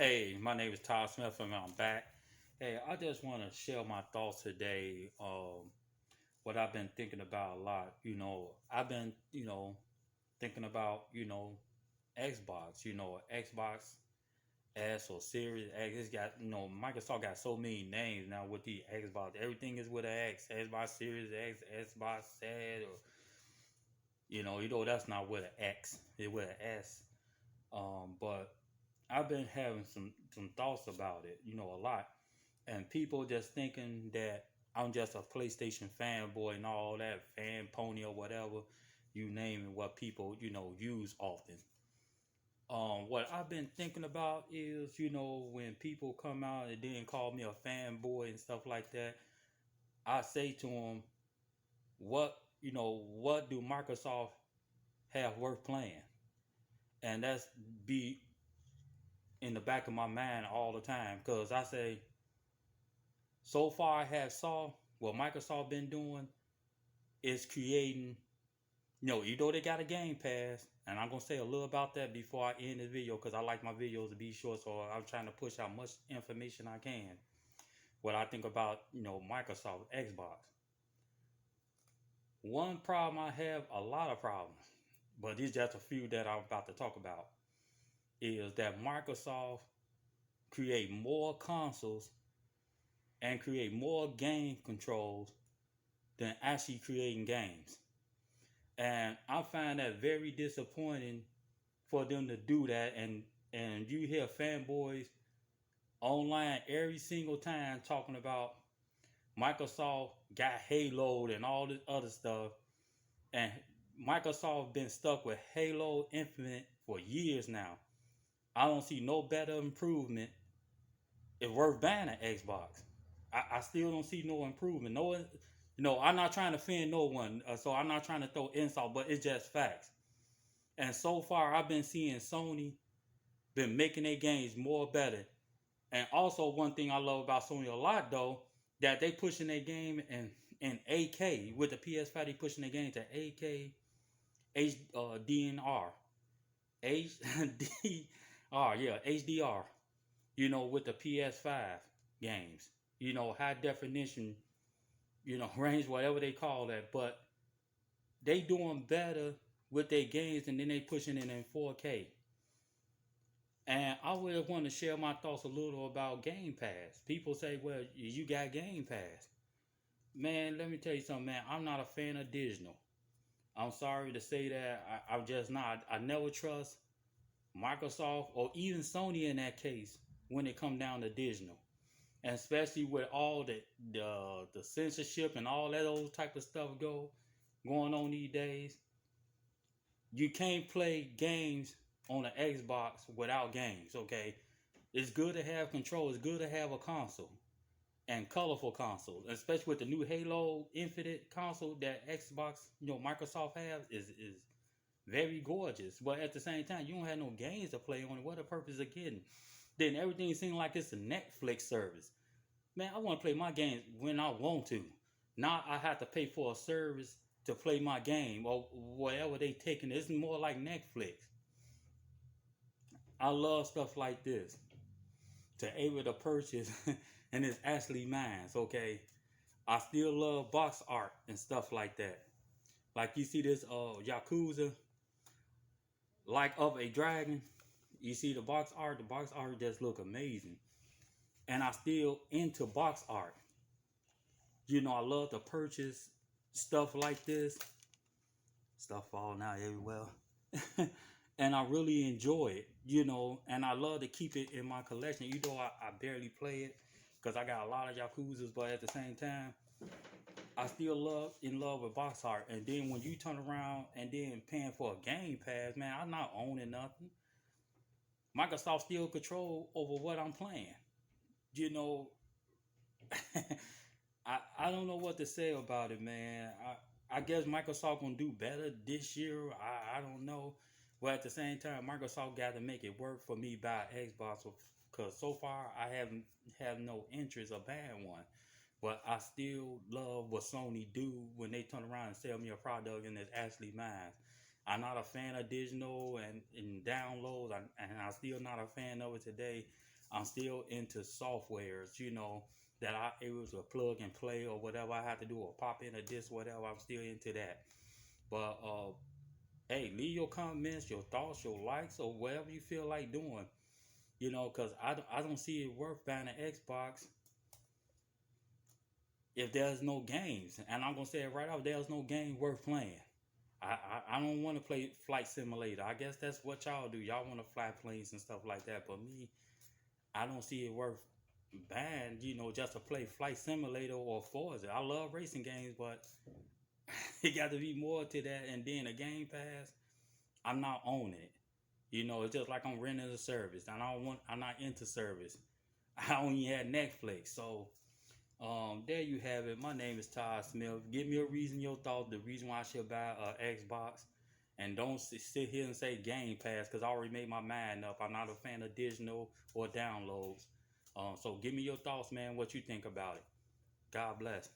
Hey, my name is Todd Smith and I'm back. Hey, I just want to share my thoughts today. What I've been thinking about a lot. I've been, thinking about, Xbox, Xbox S or Series X. It's got, Microsoft got so many names now with the Xbox. Everything is with an X. Xbox Series X, Xbox S, or, that's not with an X. It's with an S. But I've been having some thoughts about it, a lot, and people just thinking that I'm just a PlayStation fanboy and all that, fan pony or whatever, you name it, what people use often. What I've been thinking about is, when people come out and then call me a fanboy and stuff like that, I say to them, what do Microsoft have worth playing? And that's be in the back of my mind all the time because I say, so far I have saw what Microsoft been doing is creating, they got a Game Pass, and I'm gonna say a little about that before I end this video because I like my videos to be short, so I'm trying to push out much information I can. What I think about, Microsoft Xbox. One problem I have, a lot of problems, but these just a few that I'm about to talk about, is that Microsoft create more consoles and create more game controls than actually creating games. And I find that very disappointing for them to do that. And you hear fanboys online every single time talking about Microsoft got Halo and all this other stuff. And Microsoft been stuck with Halo Infinite for years now. I don't see no better improvement. It's worth banning Xbox. I still don't see no improvement. I'm not trying to offend no one, so I'm not trying to throw insult, but it's just facts. And so far, I've been seeing Sony been making their games more better. And also, one thing I love about Sony a lot though, that they pushing their game in 8K with the PS5. They pushing their game to 8K DNR, HDR, yeah, HDR. With the PS5 games. High definition. Range, whatever they call that. But they doing better with their games, and then they pushing it in 4K. And I would want to share my thoughts a little about Game Pass. People say, well, you got Game Pass. Man, let me tell you something, man. I'm not a fan of digital. I'm sorry to say that. I'm just not. I never trust Microsoft or even Sony in that case when it come down to digital. And especially with all the censorship and all that old type of stuff going on these days. You can't play games on an Xbox without games, okay? It's good to have control. It's good to have a console and colorful consoles, especially with the new Halo Infinite console that Xbox, Microsoft has is very gorgeous. But at the same time, you don't have no games to play on it. What the purpose of getting? Then everything seems like it's a Netflix service. Man, I want to play my games when I want to. Now I have to pay for a service to play my game or whatever they taking. It's more like Netflix. I love stuff like this to able to purchase, and it's actually mine. Okay, I still love box art and stuff like that. Like you see this Yakuza, like of a dragon. You see the box art. The box art just look amazing, and I still into box art. I love to purchase stuff like this. Stuff falling out everywhere. And I really enjoy it, and I love to keep it in my collection. I barely play it because I got a lot of Yakuzas, but at the same time, I still in love with box art. And then when you turn around and then paying for a Game Pass, man, I'm not owning nothing. Microsoft still control over what I'm playing. You know, I don't know what to say about it, man. I guess Microsoft gonna do better this year. I don't know, but at the same time, Microsoft got to make it work for me buy Xbox because so far I haven't have no interest of buying one. But I still love what Sony do when they turn around and sell me a product and it's actually mine. I'm not a fan of digital and downloads, and I'm still not a fan of it today. I'm still into softwares, that it was a plug and play or whatever I had to do or pop in a disc, whatever. I'm still into that. But hey, leave your comments, your thoughts, your likes, or whatever you feel like doing. Because I don't see it worth buying an Xbox if there's no games. And I'm gonna say it right off, there's no game worth playing. I don't want to play Flight Simulator. I guess that's what y'all do. Y'all want to fly planes and stuff like that. But me, I don't see it worth buying, just to play Flight Simulator or Forza. I love racing games, but it got to be more to that. And then a Game Pass, I'm not on it. It's just like I'm renting a service. And I'm not into service. I only had Netflix. So there you have it. My name is Todd Smith. Give me a reason, your thought, the reason why I should buy an Xbox. And don't sit here and say Game Pass, because I already made my mind up. I'm not a fan of digital or downloads. So give me your thoughts, man, what you think about it. God bless.